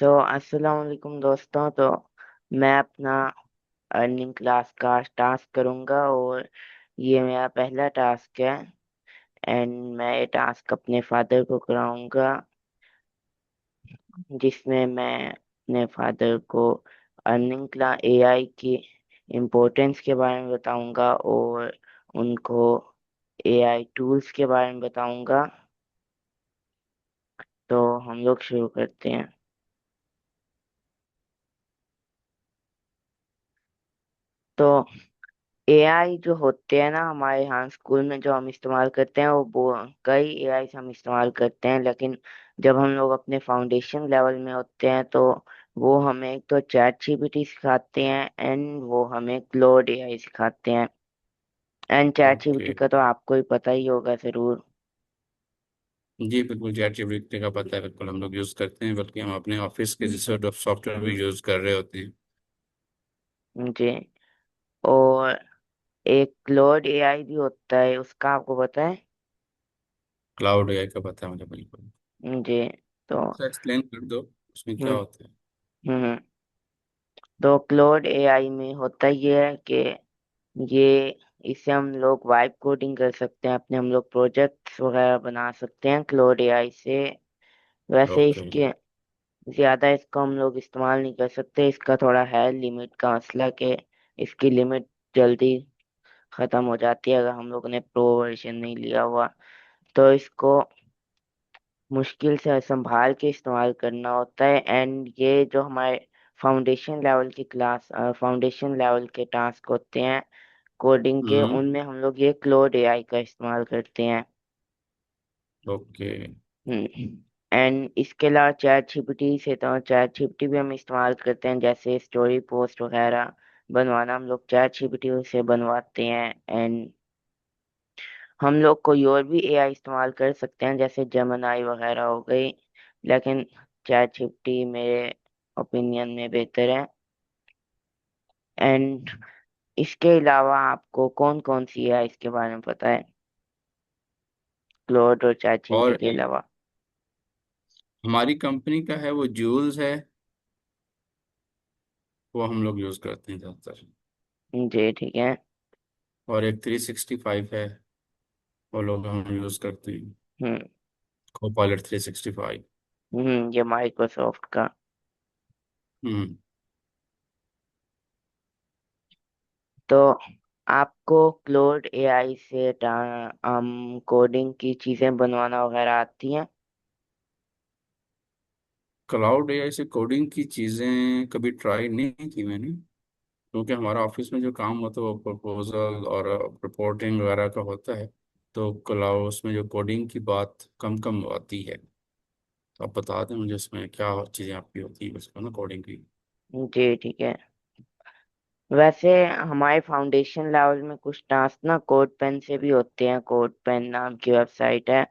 अस्सलाम वालेकुम दोस्तों। मैं अपना अर्निंग क्लास का टास्क करूँगा और ये मेरा पहला टास्क है। एंड मैं ये टास्क अपने फादर को कराऊंगा, जिसमें मैं अपने फादर को अर्निंग क्लास एआई की इम्पोर्टेंस के बारे में बताऊंगा और उनको एआई टूल्स के बारे में बताऊंगा। तो हम लोग शुरू करते हैं। तो एआई जो होते हैं ना, हमारे यहाँ स्कूल में जो हम इस्तेमाल करते हैं वो कई एआई हम इस्तेमाल करते हैं, लेकिन जब हम लोग अपने फाउंडेशन लेवल में होते हैं तो वो हमें एक तो चैट जीपीटी सिखाते हैं एंड वो हमें क्लोड एआई सिखाते हैं। And chat okay. जीपीटी का तो आपको ही पता ही होगा जरूर। जी बिल्कुल, चैट जीपीटी का पता है, बिल्कुल हम लोग यूज़ करते हैं, बल्कि हम अपने ऑफिस के जैसे सॉफ्टवेयर भी यूज़ कर रहे होते हैं। जी। और एक क्लोड एआई भी होता है, उसका आपको पता है? क्लाउड एआई का पता है मुझे बिल्कुल। जी। तो थोड़ा सा एक्सप्लेन कर दो, उसमें क्या हम्म होता है। हम्म तो क्लोड एआई में होता ये है कि ये इससे हम लोग वाइब कोडिंग कर सकते हैं, अपने हम लोग प्रोजेक्ट्स वगैरह बना सकते हैं क्लोड एआई से। वैसे ओके। इसके ज़्यादा इसको हम लोग इस्तेमाल नहीं कर सकते, इसका थोड़ा है लिमिट का मसला कि इसकी लिमिट जल्दी ख़त्म हो जाती है अगर हम लोग ने प्रो वर्जन नहीं लिया हुआ। तो इसको मुश्किल से संभाल के इस्तेमाल करना होता है। एंड ये जो हमारे फाउंडेशन लेवल के टास्क होते हैं कोडिंग के, हम्म। उनमें हम लोग ये क्लोड एआई का इस्तेमाल करते हैं। ओके। एंड इसके अलावा चैट जीपीटी से तो चैट जीपीटी भी हम इस्तेमाल करते हैं, जैसे स्टोरी पोस्ट वगैरह बनवाना हम लोग चैट जीपीटी से बनवाते हैं। एंड हम लोग कोई और भी एआई इस्तेमाल कर सकते हैं, जैसे जेमिनाई वगैरह हो गई, लेकिन चैट जीपीटी मेरे ओपिनियन में बेहतर है। एंड इसके अलावा आपको कौन कौन सी एआई इसके बारे में पता है, क्लोड और चैट जीपीटी और के एक अलावा? हमारी कंपनी का है, वो जूल्स है, वो हम लोग यूज़ करते हैं ज़्यादातर। जी ठीक है। और एक 365 है, वो लोग हम यूज़ करते हैं, हम्म कोपायलट 365। ये माइक्रोसॉफ्ट का। हम्म। तो आपको क्लोड एआई से कोडिंग की चीजें बनवाना वगैरह आती हैं? क्लाउड एआई से कोडिंग की चीज़ें कभी ट्राई नहीं की मैंने, क्योंकि हमारा ऑफिस में जो काम होता है वो प्रपोजल और रिपोर्टिंग वगैरह का होता है। तो क्लाउड उसमें जो कोडिंग की बात कम कम आती है। तो आप बता दें मुझे इसमें क्या चीज़ें आपकी होती है उसको ना, कोडिंग की। जी ठीक है। वैसे हमारे फाउंडेशन लेवल में कुछ टास्क ना कोड पेन से भी होते हैं। कोड पेन नाम की वेबसाइट है,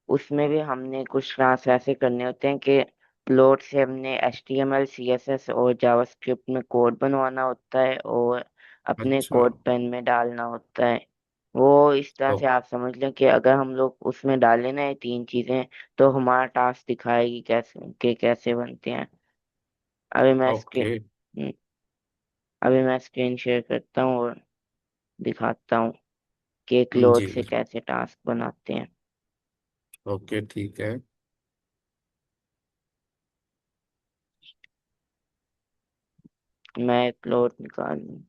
उसमें भी हमने कुछ टास्क ऐसे करने होते हैं कि प्लॉट से हमने HTML CSS और जावास्क्रिप्ट में कोड बनवाना होता है और अपने अच्छा। कोड पेन में डालना होता है। वो इस तरह ओ, से आप समझ लें कि अगर हम लोग उसमें डालें ना ये तीन चीजें, तो हमारा टास्क दिखाएगी कैसे बनते हैं। अभी मैं ओके। स्क्रीन अभी मैं स्क्रीन शेयर करता हूँ और दिखाता हूँ कि एक लोड जी से बिल्कुल। कैसे टास्क बनाते हैं। ओके ठीक है। मैं एक लोड निकाल लूँ।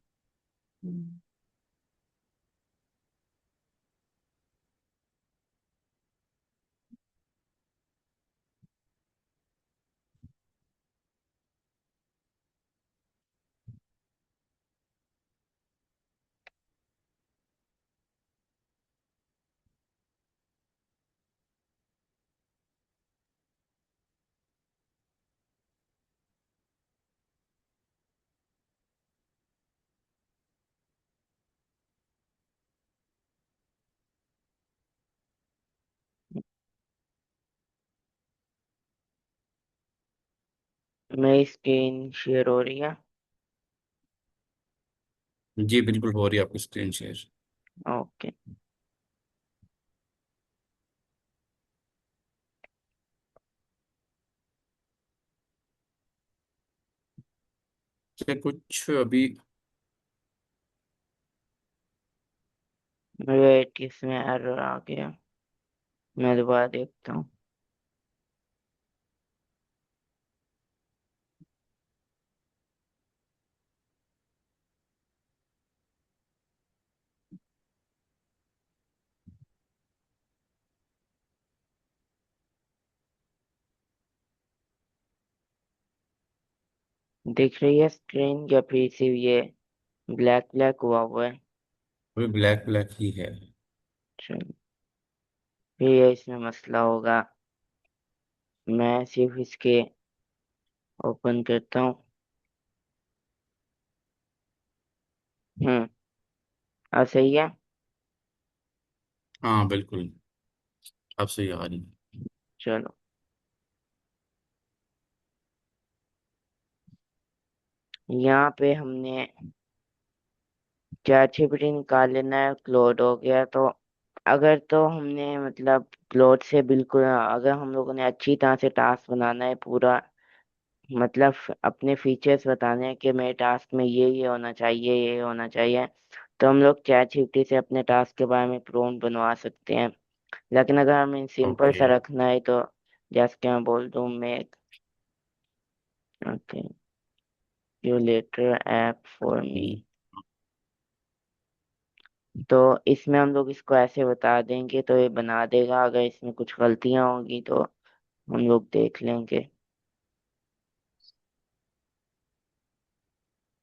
मेरी स्क्रीन शेयर हो रही है। जी बिल्कुल हो रही है आपकी स्क्रीन शेयर। ओके। से कुछ अभी। वेट, इसमें एरर आ गया। मैं दोबारा देखता हूँ। दिख रही है स्क्रीन या फिर सिर्फ ये ब्लैक ब्लैक हुआ हुआ है? अभी ब्लैक ब्लैक ही है। चलो, फिर ये इसमें मसला होगा। मैं सिर्फ इसके ओपन करता हूँ। हम्म। अब सही है। हाँ बिल्कुल, अब सही आ रही है। चलो, यहाँ पे हमने चैट जीपीटी निकाल लेना है। क्लोड हो गया तो अगर तो हमने मतलब क्लोड से बिल्कुल, अगर हम लोगों ने अच्छी तरह से टास्क बनाना है पूरा, मतलब अपने फीचर्स बताने हैं कि मेरे टास्क में ये होना चाहिए, ये होना चाहिए, तो हम लोग चैट जीपीटी से अपने टास्क के बारे में प्रोम्प्ट बनवा सकते हैं। लेकिन अगर हमें सिंपल सा ओके। रखना है तो जैसे कि मैं बोल दूँ, make okay letter app for me, तो इसमें हम लोग इसको ऐसे बता देंगे तो ये बना देगा। अगर इसमें कुछ गलतियां होंगी तो हम लोग देख लेंगे।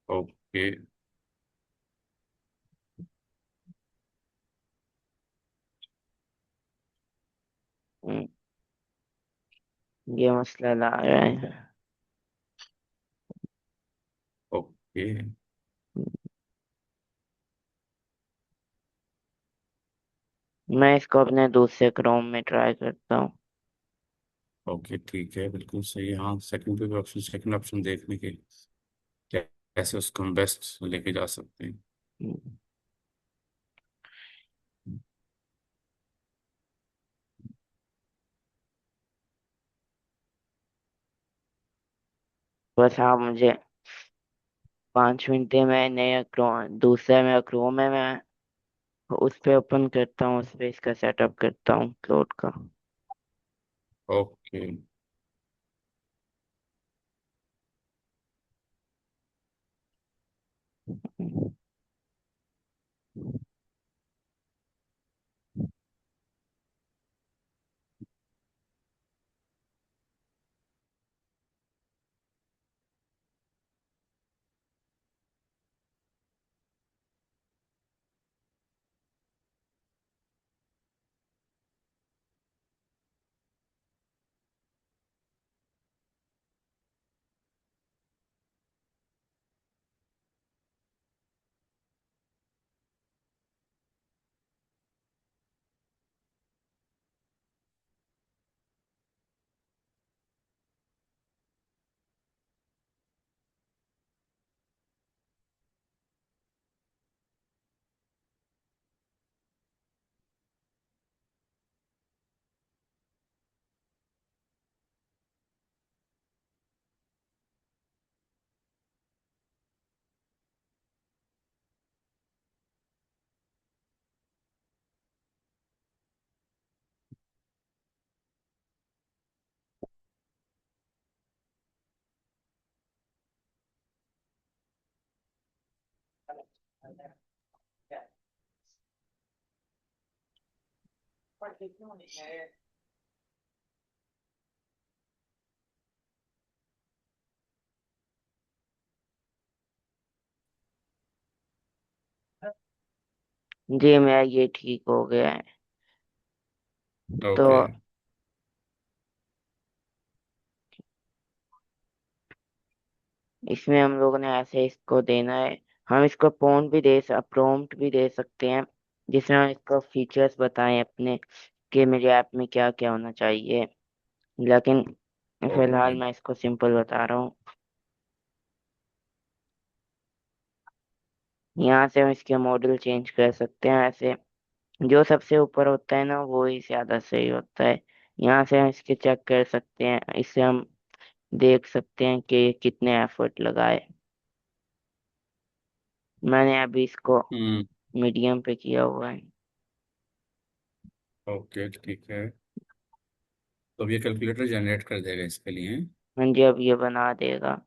ओके। हम्म, ये मसला ला रहा है। ओके। मैं इसको अपने दूसरे क्रोम में ट्राई करता हूँ। ओके ठीक है, बिल्कुल सही है। हाँ, सेकंड पे ऑप्शन, सेकंड ऑप्शन देखने के कैसे उसको हम बेस्ट लेके जा सकते हैं। हम्म, बस आप मुझे 5 मिनट दे। मैं नया क्रोम, दूसरा मेरा क्रोम है, मैं उस पे ओपन करता हूँ, उस पे इसका सेटअप करता हूँ क्लोड का। ओके। जी, मैं ये ठीक हो गया है। तो ओके। इसमें हम लोगों ने ऐसे इसको देना है। हम इसको प्रॉम्प्ट भी दे सकते हैं, जिसमें हम इसको फीचर्स बताएं अपने कि मेरे ऐप में क्या क्या होना चाहिए। लेकिन ओके। फिलहाल मैं इसको सिंपल बता रहा हूँ। यहाँ से हम इसके मॉडल चेंज कर सकते हैं। ऐसे जो सबसे ऊपर होता है ना, वो ही ज्यादा सही होता है। यहाँ से हम इसके चेक कर सकते हैं। इससे हम देख सकते हैं कि कितने एफर्ट लगाए। मैंने अभी इसको हम्म। मीडियम पे किया हुआ है। ओके ठीक है। तो अब ये कैलकुलेटर जनरेट कर देगा इसके लिए। हाँ जी, अब ये बना देगा।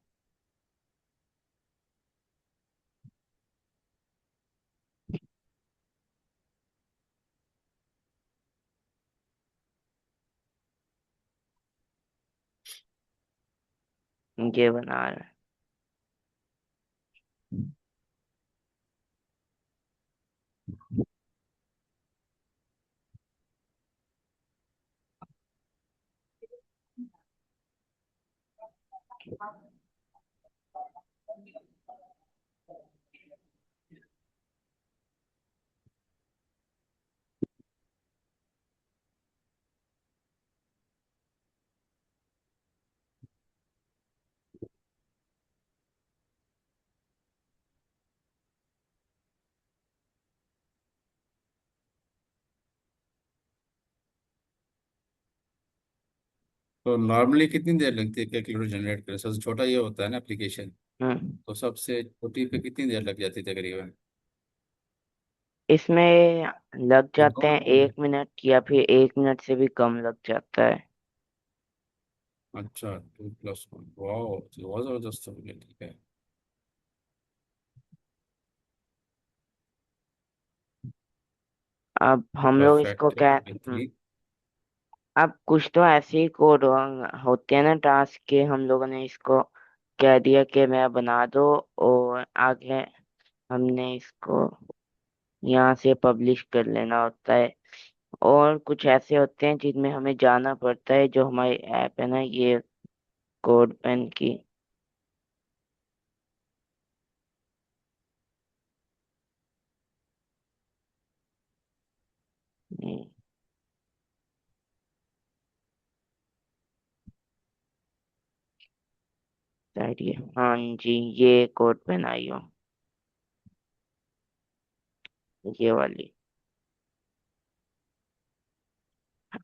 ये बना रहा है। तो नॉर्मली कितनी देर लगती है कैलकुलेटर जनरेट करने? सबसे छोटा ये होता है ना एप्लीकेशन, हम्म। तो सबसे छोटी पे कितनी देर लग जाती है तकरीबन? इसमें लग एक जाते दो हैं मिनट में? 1 मिनट, या फिर 1 मिनट से भी कम लग जाता है। अच्छा, 2+1, वाह, तो बहुत ज़बरदस्त हो गया, ठीक है। अब हम लोग इसको परफेक्ट है, क्या। बेहतरीन। अब कुछ तो ऐसे ही कोड होते हैं ना टास्क के, हम लोगों ने इसको कह दिया कि मैं बना दो, और आगे हमने इसको यहाँ से पब्लिश कर लेना होता है। और कुछ ऐसे होते हैं जिनमें हमें जाना पड़ता है, जो हमारी ऐप है ना ये कोड पेन की। हम्म, शायद ये, हाँ जी, ये कोड पेन आई हो, ये वाली।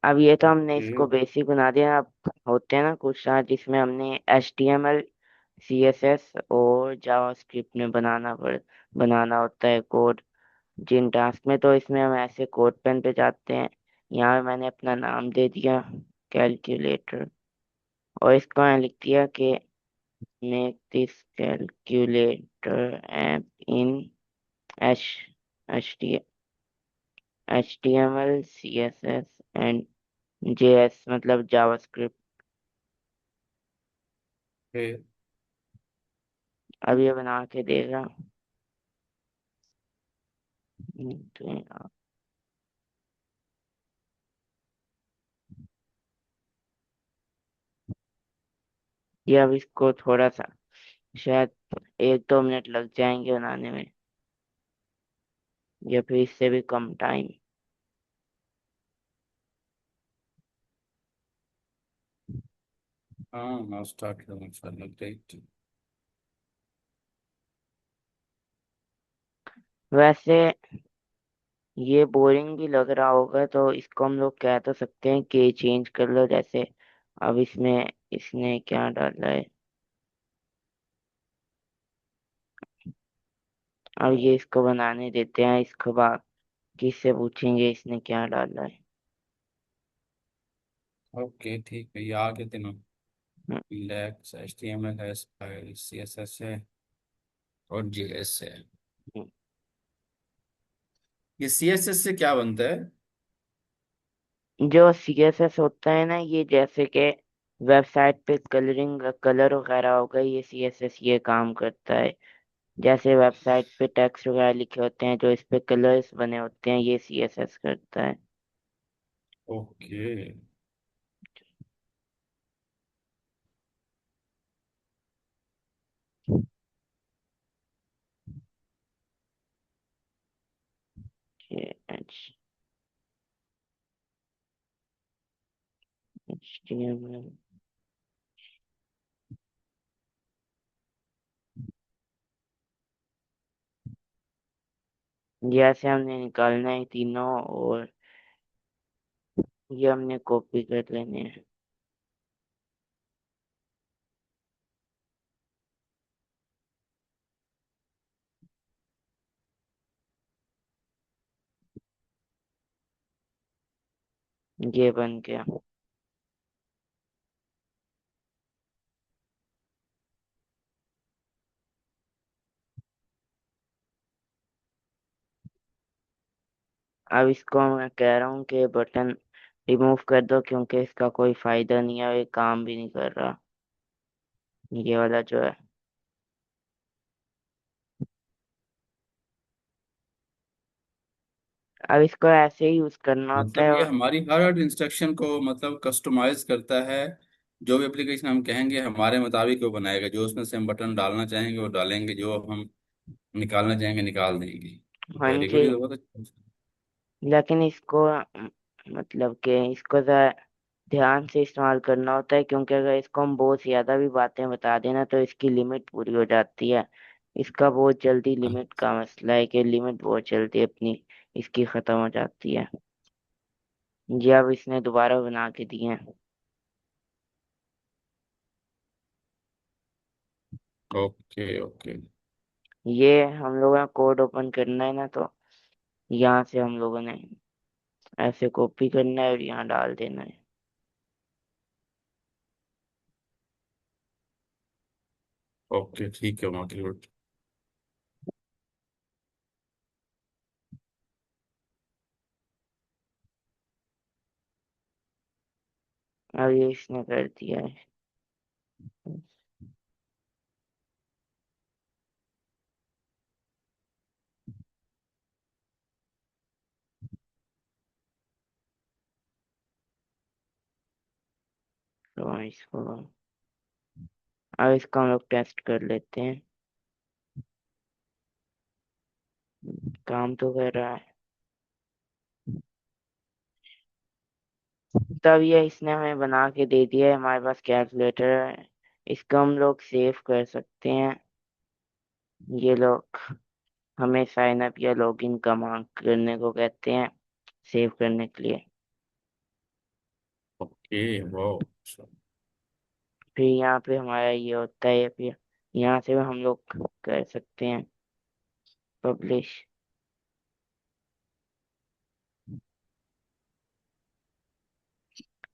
अब ये तो हमने ओके। इसको बेसिक बना दिया। अब होते हैं ना कुछ जिसमें हमने HTML, CSS और जावास्क्रिप्ट में बनाना होता है कोड। जिन टास्क में, तो इसमें हम ऐसे कोड पेन पे जाते हैं। यहाँ मैंने अपना नाम दे दिया, कैलकुलेटर। और इसको मैंने लिख दिया कि make this calculator app in H HTML, CSS and JS, मतलब जावास्क्रिप्ट। फिर अब ये बना के देगा। तो ये अब इसको थोड़ा सा, शायद 1-2 मिनट लग जाएंगे बनाने में, या फिर इससे भी कम टाइम। हाँ, नाउ स्टार्ट इंशाल्लाह, ग्रेट। वैसे ये बोरिंग भी लग रहा होगा, तो इसको हम लोग कह तो सकते हैं कि चेंज कर लो। जैसे अब इसमें इसने क्या डाला है। अब ये इसको बनाने देते हैं, इसको बाद किससे पूछेंगे इसने क्या डाला है। ओके ठीक है, ये आ गए तीनों। हम्म, रिलैक्स, HTML है, स्टाइल, CSS है और JS है। हम्म। ये CSS से क्या बनता है? जो CSS होता है ना, ये जैसे कि वेबसाइट पे कलरिंग, कलर वगैरह होगा, ये CSS ये काम करता है। जैसे वेबसाइट पे टेक्स्ट वगैरह लिखे होते हैं, जो इस पे कलर्स बने होते हैं, ये CSS करता है। ओके। ये HTML। ये ऐसे हमने निकालना है तीनों, और ये हमने कॉपी कर लेने हैं। ये बन गया। अब इसको मैं कह रहा हूँ कि बटन रिमूव कर दो, क्योंकि इसका कोई फायदा नहीं है और ये काम भी नहीं कर रहा, ये वाला जो है। अब इसको ऐसे ही यूज करना होता मतलब है। ये हमारी हर इंस्ट्रक्शन को मतलब कस्टमाइज करता है। जो भी एप्लीकेशन हम कहेंगे हमारे मुताबिक वो बनाएगा। जो उसमें से हम बटन डालना चाहेंगे वो डालेंगे, जो हम निकालना चाहेंगे निकाल देंगे। हाँ वेरी गुड, जी। ये तो बहुत अच्छा। लेकिन इसको मतलब कि इसको जरा ध्यान से इस्तेमाल करना होता है, क्योंकि अगर इसको हम बहुत ज्यादा भी बातें बता देना तो इसकी लिमिट पूरी हो जाती है। इसका बहुत जल्दी लिमिट का मसला है कि लिमिट बहुत जल्दी अपनी इसकी खत्म हो जाती है। ये अब इसने दोबारा बना के दिए हैं। Okay okay. ये हम लोगों ने कोड ओपन करना है ना, तो यहाँ से हम लोगों ने ऐसे कॉपी करना है और यहाँ डाल देना है। ओके ठीक है मार्केट गुड। अब ये इसने कर दिया है। तो इसको अब इसका हम लोग टेस्ट कर लेते हैं। काम तो कर रहा है। तब ये इसने हमें बना के दे दिया है, हमारे पास कैलकुलेटर है। इसको हम लोग सेव कर सकते हैं। ये लोग हमें साइन अप या लॉगिन का मांग करने को कहते हैं, सेव करने के लिए। ओके वाह। फिर यहाँ पे हमारा ये होता है, फिर यहाँ से भी हम लोग कर सकते हैं पब्लिश।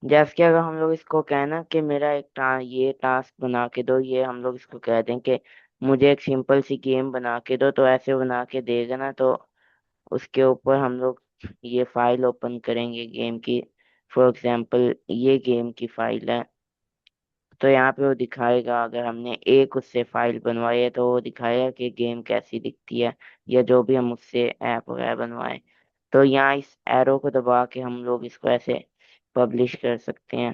जैसे कि अगर हम लोग इसको कहना कि मेरा एक ये टास्क बना के दो, ये हम लोग इसको कह दें कि मुझे एक सिंपल सी गेम बना के दो, तो ऐसे बना के देगा ना। तो उसके ऊपर हम लोग ये फाइल ओपन करेंगे गेम की। फॉर एग्जांपल ये गेम की फाइल है, तो यहाँ पे वो दिखाएगा। अगर हमने एक उससे फाइल बनवाई है तो वो दिखाएगा कि गेम कैसी दिखती है, या जो भी हम उससे ऐप वगैरह बनवाए। तो यहाँ इस एरो को दबा के हम लोग इसको ऐसे पब्लिश कर सकते हैं।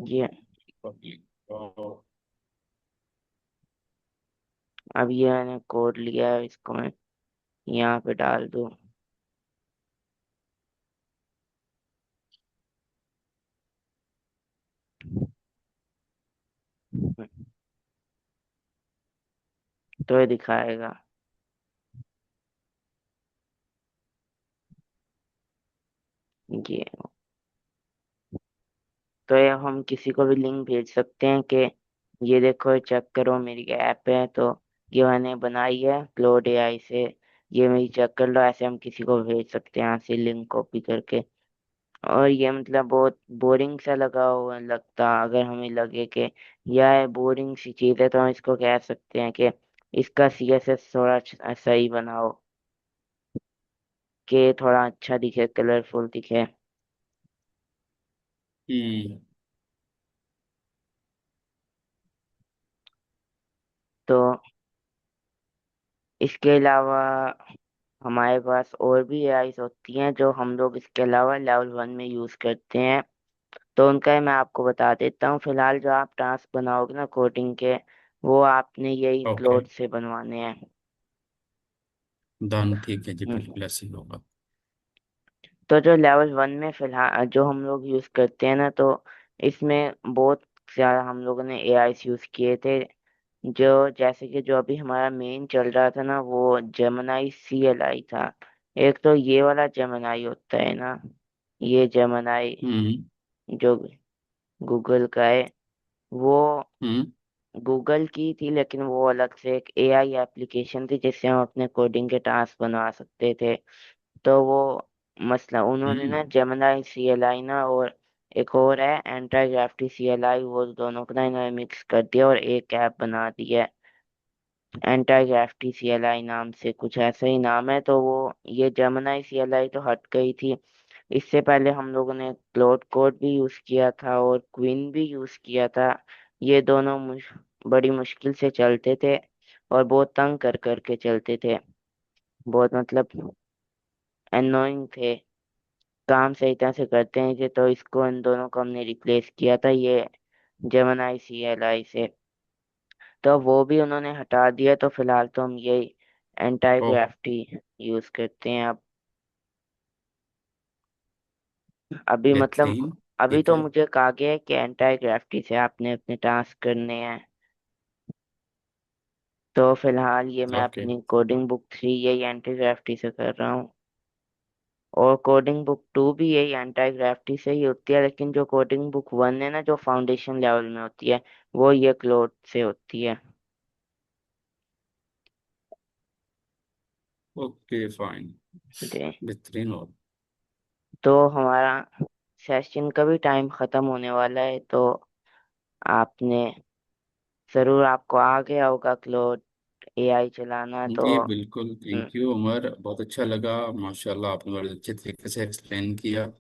ये पब्लिक। अब ये मैंने कोड लिया है, इसको मैं यहाँ पे डाल दूँ। तो ये दिखाएगा। ये तो ये हम किसी को भी लिंक भेज सकते हैं कि ये देखो चेक करो मेरी ऐप है, तो ये मैंने बनाई है क्लोड एआई से, ये मेरी चेक कर लो। ऐसे हम किसी को भेज सकते हैं यहाँ से लिंक कॉपी करके। और ये मतलब बहुत बोरिंग सा लगा हुआ लगता, अगर हमें लगे कि यह बोरिंग सी चीज़ है, तो हम इसको कह सकते हैं कि इसका सीएसएस थोड़ा सही बनाओ, कि थोड़ा अच्छा दिखे, कलरफुल दिखे। हम्म। तो इसके अलावा हमारे पास और भी एआईज होती हैं जो हम लोग इसके अलावा लेवल 1 में यूज़ करते हैं। तो उनका मैं आपको बता देता हूँ। फिलहाल जो आप टास्क बनाओगे ना कोडिंग के, वो आपने यही ओके क्लोड से बनवाने हैं। डन, ठीक है जी, हम्म, बिल्कुल ऐसे ही होगा। तो जो लेवल 1 में फिलहाल जो हम लोग यूज़ करते हैं ना, तो इसमें बहुत ज़्यादा हम लोगों ने एआईज यूज़ किए थे। जो जैसे कि जो अभी हमारा मेन चल रहा था ना, वो जेमिनाई CLI था। एक तो ये वाला जेमिनाई होता है ना, ये जेमिनाई हम्म जो गूगल का है, वो हम्म गूगल की थी, लेकिन वो अलग से एक एआई एप्लीकेशन थी जिससे हम अपने कोडिंग के टास्क बनवा सकते थे। तो वो मसला उन्होंने ना हम्म। जेमिनाई सीएलआई ना, और एक और है एंटी ग्रेविटी सीएलआई, वो दोनों को ना इन्होंने मिक्स कर दिया और एक ऐप बना दी है। एंटी ग्रेविटी सीएलआई नाम से कुछ ऐसा ही नाम है। तो वो ये जेमिनाई सीएलआई तो हट गई थी। इससे पहले हम लोगों ने क्लोड कोड भी यूज किया था और क्वीन भी यूज किया था। ये दोनों बड़ी मुश्किल से चलते थे और बहुत तंग कर करके चलते थे। बहुत मतलब एनोइंग थे। काम सही तरह से करते हैं थे, तो इसको इन दोनों को हमने रिप्लेस किया था ये जेमिनाई सीएलआई से। तो वो भी उन्होंने हटा दिया, तो फिलहाल तो हम यही एंटी ओह, ग्रेविटी यूज करते हैं अब। अभी मतलब बेहतरीन। अभी ठीक तो है। मुझे कहा गया है कि एंटी ग्रेविटी से आपने अपने टास्क करने हैं। तो फिलहाल ये मैं ओके। अपनी कोडिंग बुक 3 यही एंटी ग्रेविटी से कर रहा हूँ। और कोडिंग बुक 2 भी यही एंटी ग्रेविटी से ही होती है, लेकिन जो कोडिंग बुक 1 है ना, जो फाउंडेशन लेवल में होती है, वो ये क्लोड से होती है। Okay fine. जी। बेहतरीन हो। तो हमारा सेशन का भी टाइम खत्म होने वाला है। तो आपने जरूर आपको आ गया होगा क्लोड एआई चलाना। तो जी बिल्कुल, हम्म, थैंक यू उमर, बहुत अच्छा लगा। माशाल्लाह आपने बड़े अच्छे तरीके से एक्सप्लेन किया,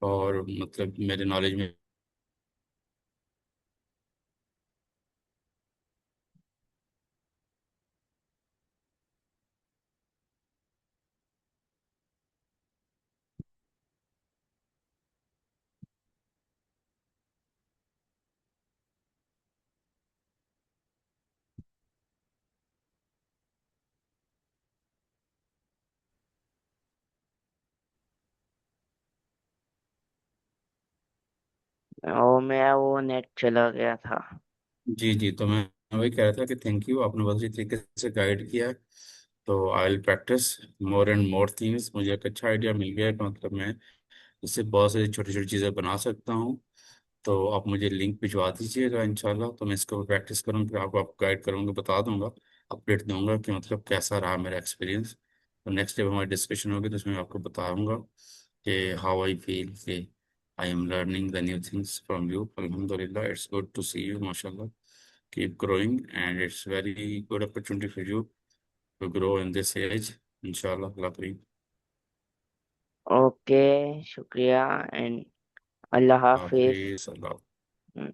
और मतलब मेरे नॉलेज में। और मेरा वो नेट चला गया था। जी जी, तो मैं वही कह रहा था कि थैंक यू, आपने बहुत अच्छी तरीके से गाइड किया है। तो I will practice more and more things. मुझे एक अच्छा आइडिया मिल गया है कि मतलब मैं इससे बहुत सारी छोटी छोटी चीज़ें बना सकता हूँ। तो आप मुझे लिंक भिजवा दीजिएगा इंशाल्लाह, तो मैं इसको प्रैक्टिस करूँ, फिर आपको गाइड करूँगा, बता दूंगा, अपडेट दूंगा कि मतलब कैसा रहा मेरा एक्सपीरियंस। तो नेक्स्ट जब हमारी डिस्कशन होगी तो उसमें मैं आपको बताऊंगा कि हाउ आई फील कि I am learning the new things from you. अल्हम्दुलिल्लाह, it's good to see you, माशाल्लाह। Keep growing and it's very good opportunity for you to grow in this age, इंशाल्लाह, अल्लाह करीम। ओके, शुक्रिया and अल्लाह हाफिज। हाफिज, अल्लाह।